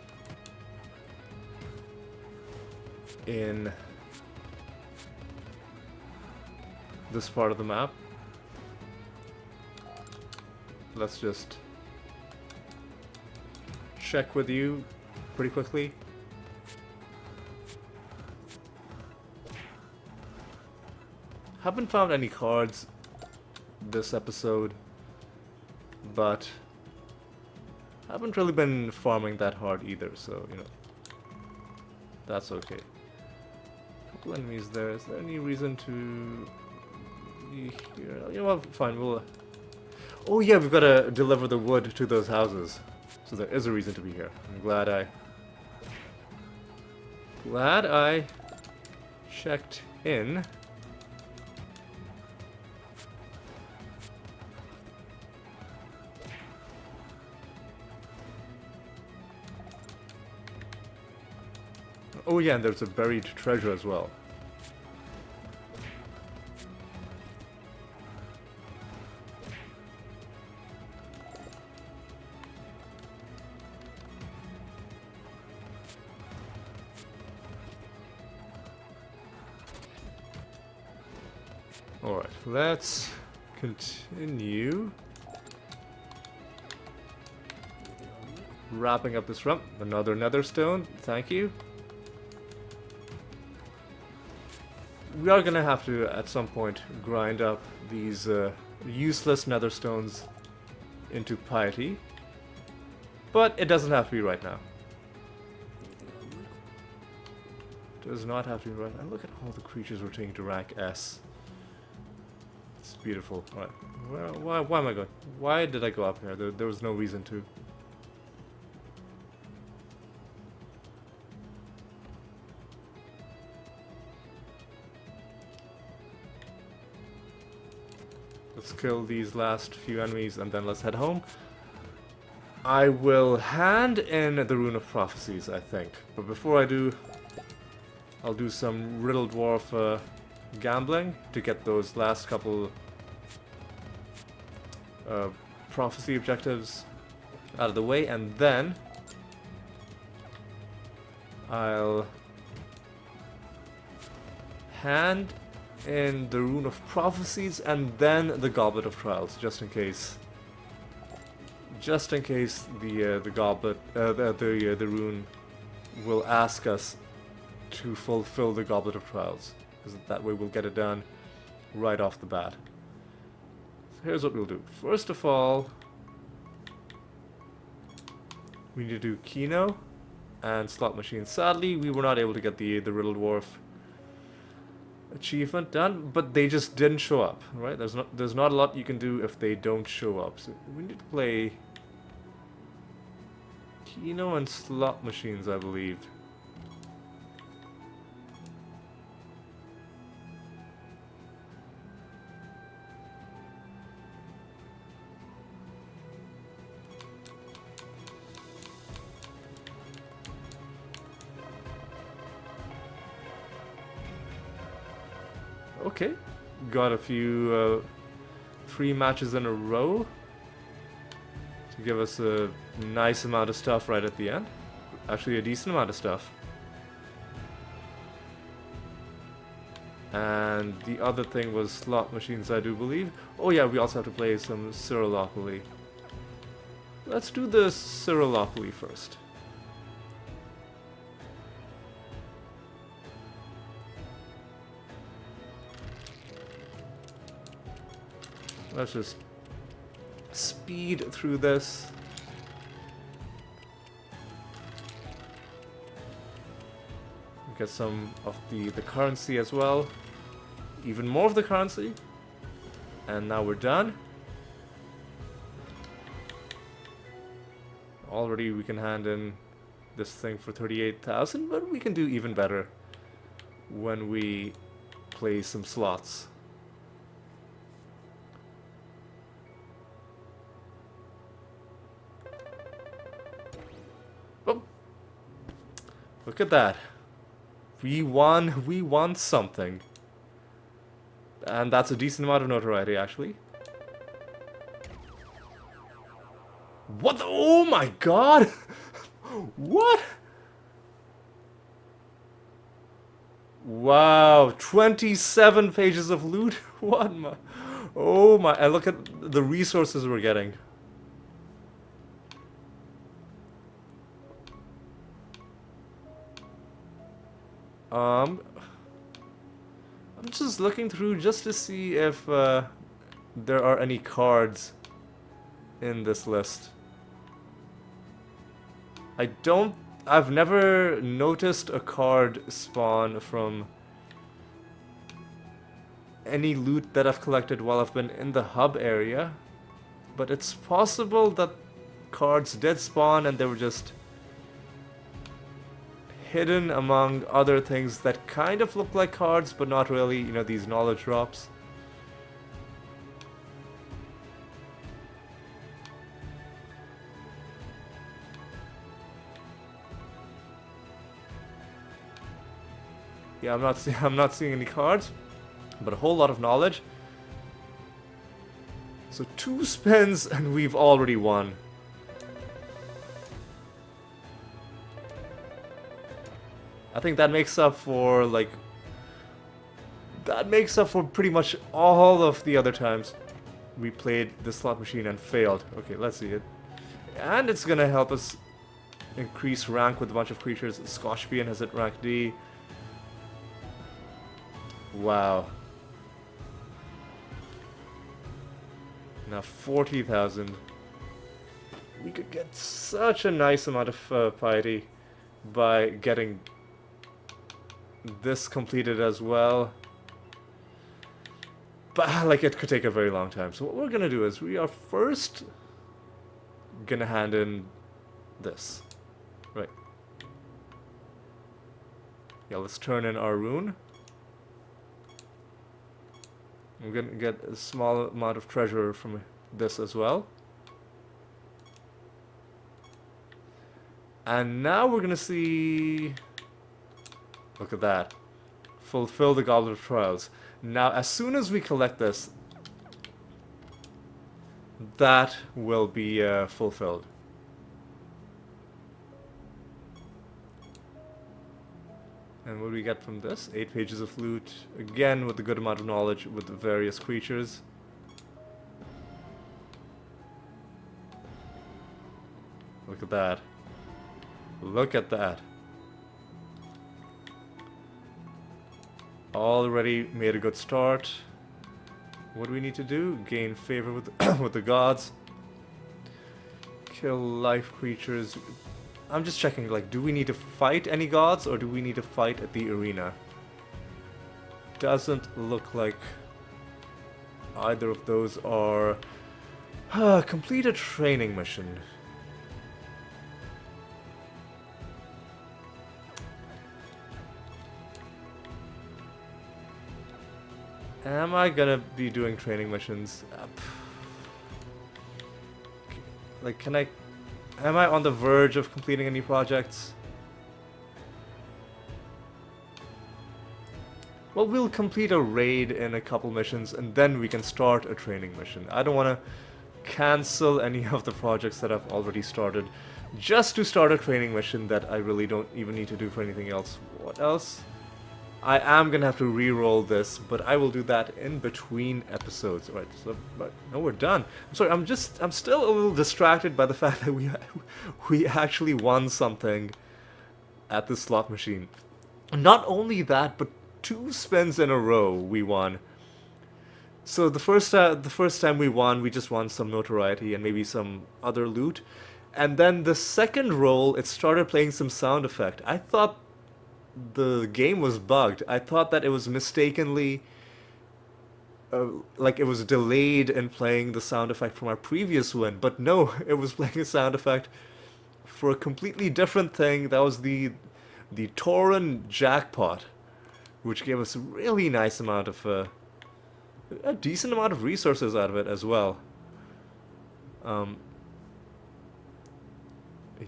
in this part of the map. Let's just check with you pretty quickly. Haven't found any cards this episode, but haven't really been farming that hard either, so, you know, that's okay. Couple enemies there. Is there any reason to be here? You know what, fine, we'll... oh yeah, we've got to deliver the wood to those houses. So there is a reason to be here. I'm glad I checked in. Oh yeah, and there's a buried treasure as well. Alright, let's continue. Wrapping up this run. Another nether stone, thank you. We are gonna have to, at some point, grind up these useless nether stones into piety. But it doesn't have to be right now. Does not have to be right now. Look at all the creatures we're taking to rank S. It's beautiful. Alright. Why am I going? Why did I go up here? There was no reason to. Let's kill these last few enemies and then let's head home. I will hand in the Rune of Prophecies, I think. But before I do, I'll do some Riddle Dwarf gambling to get those last couple prophecy objectives out of the way, and then I'll hand in the Rune of Prophecies and then the Goblet of Trials, just in case. Just in case the goblet, the rune will ask us to fulfill the Goblet of Trials, because that way we'll get it done right off the bat. So here's what we'll do. First of all, we need to do Kino and Slot Machine. Sadly, we were not able to get the Riddle Dwarf achievement done, but they just didn't show up, right? There's not a lot you can do if they don't show up. So we need to play Kino and Slot Machines, I believe. Okay, got a few 3 matches in a row to give us a nice amount of stuff right at the end. Actually, a decent amount of stuff. And the other thing was Slot Machines, I do believe. Oh yeah, we also have to play some Siralopoly. Let's do the Siralopoly first. Let's just speed through this. Get some of the currency as well. Even more of the currency. And now we're done. Already we can hand in this thing for 38,000, but we can do even better when we play some slots. Oh, look at that. We won something. And that's a decent amount of notoriety, actually. What the? Oh my god! What? Wow, 27 pages of loot? What my... Oh my... And look at the resources we're getting. I'm just looking through just to see if there are any cards in this list. I've never noticed a card spawn from any loot that I've collected while I've been in the hub area. But it's possible that cards did spawn and they were just hidden among other things that kind of look like cards, but not really, you know, these knowledge drops. Yeah, I'm not seeing any cards, but a whole lot of knowledge. So 2 spins and we've already won. I think that makes up for like that makes up for pretty much all of the other times we played the slot machine and failed. Okay, let's see it. And it's gonna help us increase rank with a bunch of creatures. Scotchpian has it rank D. Wow. Now 40,000. We could get such a nice amount of piety by getting this completed as well. But like, it could take a very long time. So what we're gonna do is we are first gonna hand in this. Right. Yeah, let's turn in our rune. We're gonna get a small amount of treasure from this as well. And now we're gonna see... Look at that. Fulfill the Goblet of Trials. Now, as soon as we collect this, that will be fulfilled. And what do we get from this? 8 pages of loot. Again, with a good amount of knowledge with the various creatures. Look at that. Look at that. Already made a good start. What do we need to do? Gain favor with with the gods. Kill life creatures. I'm just checking, like, do we need to fight any gods or do we need to fight at the arena? Doesn't look like either of those are... complete a training mission. Am I gonna be doing training missions? Like, can I... Am I on the verge of completing any projects? Well, we'll complete a raid in a couple missions and then we can start a training mission. I don't want to cancel any of the projects that I've already started just to start a training mission that I really don't even need to do for anything else. What else? I am gonna have to re-roll this, but I will do that in between episodes. Alright, so, but no, we're done. I'm sorry, I'm still a little distracted by the fact that we actually won something at the slot machine. Not only that, but 2 spins in a row we won. So the first time we won, we just won some notoriety and maybe some other loot. And then the second roll, it started playing some sound effect. I thought the game was bugged. I thought that it was mistakenly like it was delayed in playing the sound effect from our previous win, but no, it was playing a sound effect for a completely different thing. That was the Tauren jackpot, which gave us a really nice amount of a decent amount of resources out of it as well.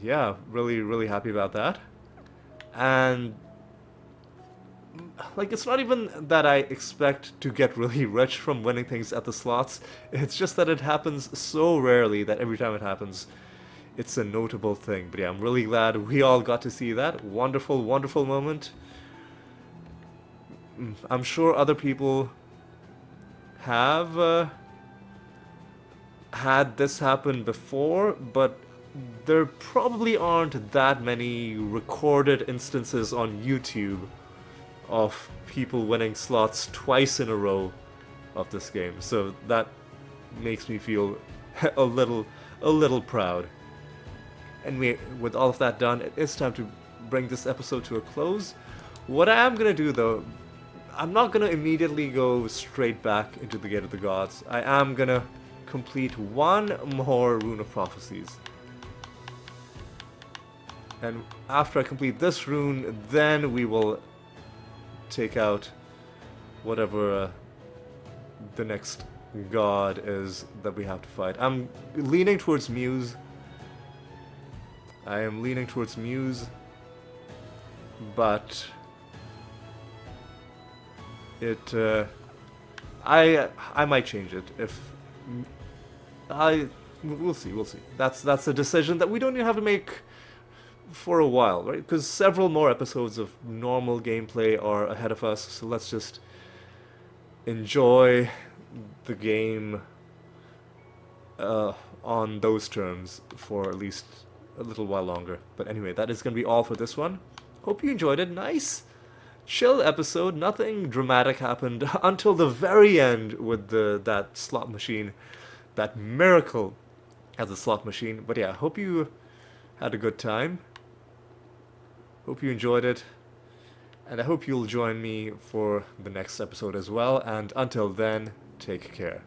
Yeah, really happy about that. And like, it's not even that I expect to get really rich from winning things at the slots. It's just that it happens so rarely that every time it happens, it's a notable thing. But yeah, I'm really glad we all got to see that. Wonderful, wonderful moment. I'm sure other people have had this happen before, but there probably aren't that many recorded instances on YouTube of people winning slots twice in a row of this game. So that makes me feel a little proud. And with all of that done, it is time to bring this episode to a close. What I am gonna do though, I'm not gonna immediately go straight back into the Gate of the Gods. I am gonna complete one more Rune of Prophecies. And after I complete this rune, then we will take out whatever the next god is that we have to fight. I'm leaning towards Muse. I am leaning towards Muse, but I might change it if we'll see. That's a decision that we don't even have to make for a while, right? Because several more episodes of normal gameplay are ahead of us, so let's just enjoy the game on those terms for at least a little while longer. But anyway, that is going to be all for this one. Hope you enjoyed it. Nice, chill episode. Nothing dramatic happened until the very end with that slot machine, that miracle as a slot machine. But yeah, hope you had a good time. Hope you enjoyed it. And I hope you'll join me for the next episode as well. And until then, take care.